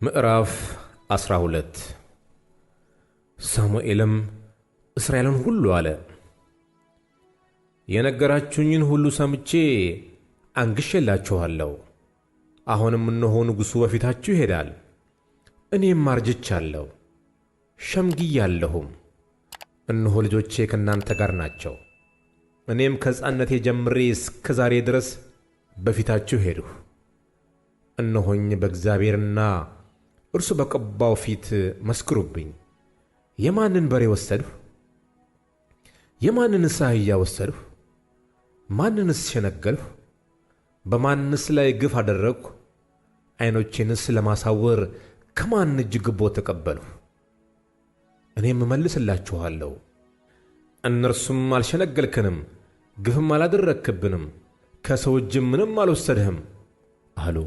ምዕራፍ 12 ሳሙኤልም እስራኤልን ሁሉ አለ፣ የነገራችሁኝን ሁሉ ሰምቼ አንግሼላችኋለሁ። አሁንም እነሆ ንጉሡ በፊታችሁ ይሄዳል። እኔም አርጅቻለሁ ሸምግያለሁም። እነሆ ልጆቼ ከእናንተ ጋር ናቸው። እኔም ከሕፃንነቴ ጀምሬ እስከ ዛሬ ድረስ በፊታችሁ ሄድሁ። እነሆኝ በእግዚአብሔርና እርሱ በቀባው ፊት መስክሩብኝ። የማንን በሬ ወሰድሁ? የማንንስ አህያ ወሰድሁ? ማንንስ ሸነገልሁ? በማንስ ላይ ግፍ አደረግሁ? ዐይኖቼንስ ለማሳወር ከማን እጅ ግቦ ተቀበልሁ? እኔም እመልስላችኋለሁ፣ እነርሱም አልሸነገልከንም፣ ግፍም አላደረግክብንም፣ ከሰው እጅም ምንም አልወሰድህም አሉ።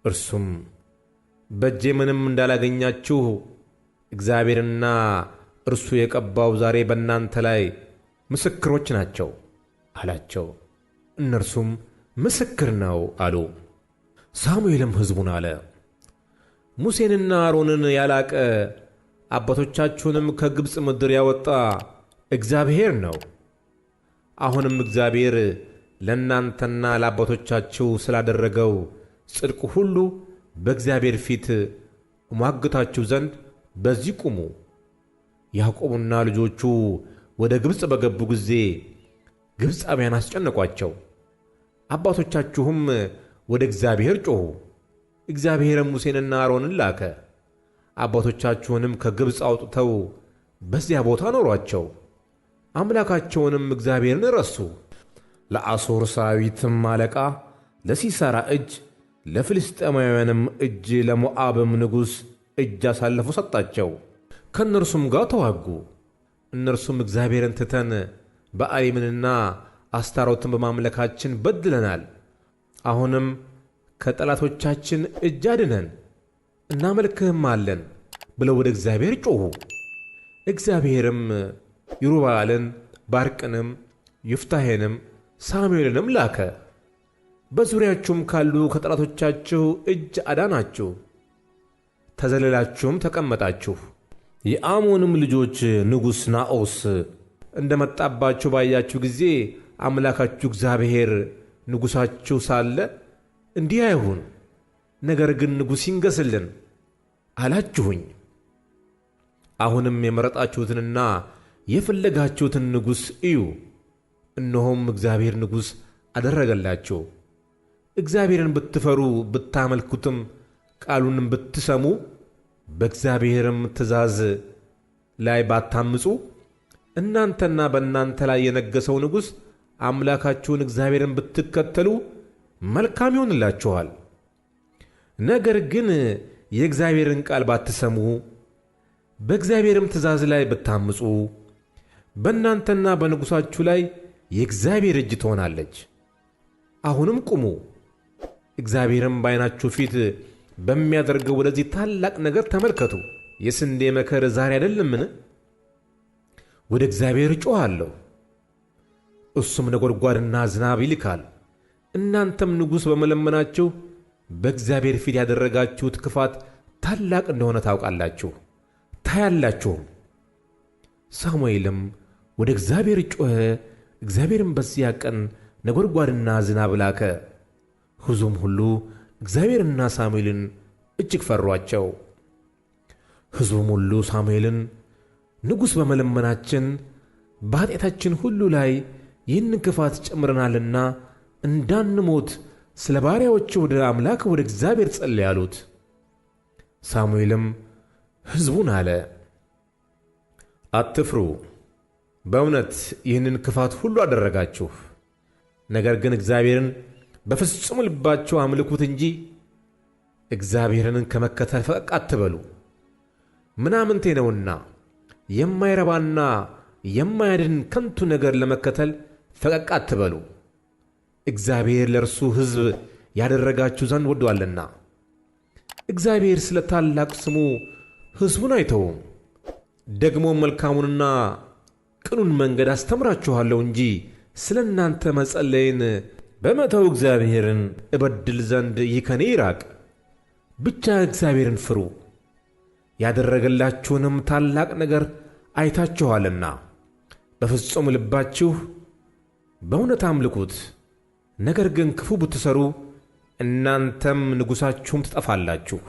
እርሱም በእጄ ምንም እንዳላገኛችሁ እግዚአብሔርና እርሱ የቀባው ዛሬ በእናንተ ላይ ምስክሮች ናቸው አላቸው። እነርሱም ምስክር ነው አሉ። ሳሙኤልም ሕዝቡን አለ፣ ሙሴንና አሮንን ያላቀ አባቶቻችሁንም ከግብፅ ምድር ያወጣ እግዚአብሔር ነው። አሁንም እግዚአብሔር ለእናንተና ለአባቶቻችሁ ስላደረገው ጽድቅ ሁሉ በእግዚአብሔር ፊት እሟግታችሁ ዘንድ በዚህ ቁሙ። ያዕቆብና ልጆቹ ወደ ግብፅ በገቡ ጊዜ ግብፃውያን አስጨነቋቸው። አባቶቻችሁም ወደ እግዚአብሔር ጮኹ። እግዚአብሔርም ሙሴንና አሮንን ላከ። አባቶቻችሁንም ከግብፅ አውጥተው በዚያ ቦታ ኖሯቸው፣ አምላካቸውንም እግዚአብሔርን ረሱ። ለአሦር ሰራዊትም አለቃ ለሲሳራ እጅ፣ ለፍልስጥኤማውያንም እጅ፣ ለሞዓብም ንጉሥ እጅ አሳልፎ ሰጣቸው። ከእነርሱም ጋር ተዋጉ። እነርሱም እግዚአብሔርን ትተን በኣሊምንና አስታሮትን በማምለካችን በድለናል። አሁንም ከጠላቶቻችን እጅ አድነን እናመልክህም አለን ብለው ወደ እግዚአብሔር ጮኹ። እግዚአብሔርም ይሩበኣልን፣ ባርቅንም፣ ይፍታሔንም ሳሙኤልንም ላከ። በዙሪያችሁም ካሉ ከጠላቶቻችሁ እጅ አዳናችሁ። ተዘለላችሁም ተቀመጣችሁ። የአሞንም ልጆች ንጉሥ ናዖስ እንደ መጣባችሁ ባያችሁ ጊዜ አምላካችሁ እግዚአብሔር ንጉሣችሁ ሳለ እንዲህ አይሁን፣ ነገር ግን ንጉሥ ይንገሥልን አላችሁኝ። አሁንም የመረጣችሁትንና የፈለጋችሁትን ንጉሥ እዩ። እነሆም እግዚአብሔር ንጉሥ አደረገላችሁ። እግዚአብሔርን ብትፈሩ ብታመልኩትም ቃሉንም ብትሰሙ በእግዚአብሔርም ትእዛዝ ላይ ባታምፁ እናንተና በእናንተ ላይ የነገሠው ንጉሥ አምላካችሁን እግዚአብሔርን ብትከተሉ መልካም ይሆንላችኋል። ነገር ግን የእግዚአብሔርን ቃል ባትሰሙ በእግዚአብሔርም ትእዛዝ ላይ ብታምፁ በእናንተና በንጉሣችሁ ላይ የእግዚአብሔር እጅ ትሆናለች። አሁንም ቁሙ፣ እግዚአብሔርም በዓይናችሁ ፊት በሚያደርገው ወደዚህ ታላቅ ነገር ተመልከቱ። የስንዴ መከር ዛሬ አይደለምን? ወደ እግዚአብሔር እጮኻለሁ፣ እሱም ነጎድጓድና ዝናብ ይልካል። እናንተም ንጉሥ በመለመናችሁ በእግዚአብሔር ፊት ያደረጋችሁት ክፋት ታላቅ እንደሆነ ታውቃላችሁ ታያላችሁም። ሳሙኤልም ወደ እግዚአብሔር ጮኸ። እግዚአብሔርም በዚያ ቀን ነጎድጓድና ዝናብ ላከ። ሕዝቡም ሁሉ እግዚአብሔርና ሳሙኤልን እጅግ ፈሯቸው። ሕዝቡም ሁሉ ሳሙኤልን ንጉሥ በመለመናችን በኃጢአታችን ሁሉ ላይ ይህን ክፋት ጨምረናልና እንዳንሞት ስለ ባሪያዎች ወደ አምላክ ወደ እግዚአብሔር ጸልይ አሉት። ሳሙኤልም ሕዝቡን አለ፣ አትፍሩ፣ በእውነት ይህንን ክፋት ሁሉ አደረጋችሁ። ነገር ግን እግዚአብሔርን በፍጹም ልባችሁ አምልኩት እንጂ እግዚአብሔርን ከመከተል ፈቀቅ አትበሉ። ምናምንቴ ነውና የማይረባና የማያድን ከንቱ ነገር ለመከተል ፈቀቅ አትበሉ። እግዚአብሔር ለእርሱ ሕዝብ ያደረጋችሁ ዘንድ ወዶአልና። እግዚአብሔር ስለ ታላቅ ስሙ ሕዝቡን አይተውም። ደግሞ መልካሙንና ቅኑን መንገድ አስተምራችኋለሁ እንጂ ስለ እናንተ መጸለይን በመተው እግዚአብሔርን እበድል ዘንድ ይህ ከኔ ይራቅ። ብቻ እግዚአብሔርን ፍሩ፣ ያደረገላችሁንም ታላቅ ነገር አይታችኋልና በፍጹም ልባችሁ በእውነት አምልኩት። ነገር ግን ክፉ ብትሠሩ እናንተም ንጉሣችሁም ትጠፋላችሁ።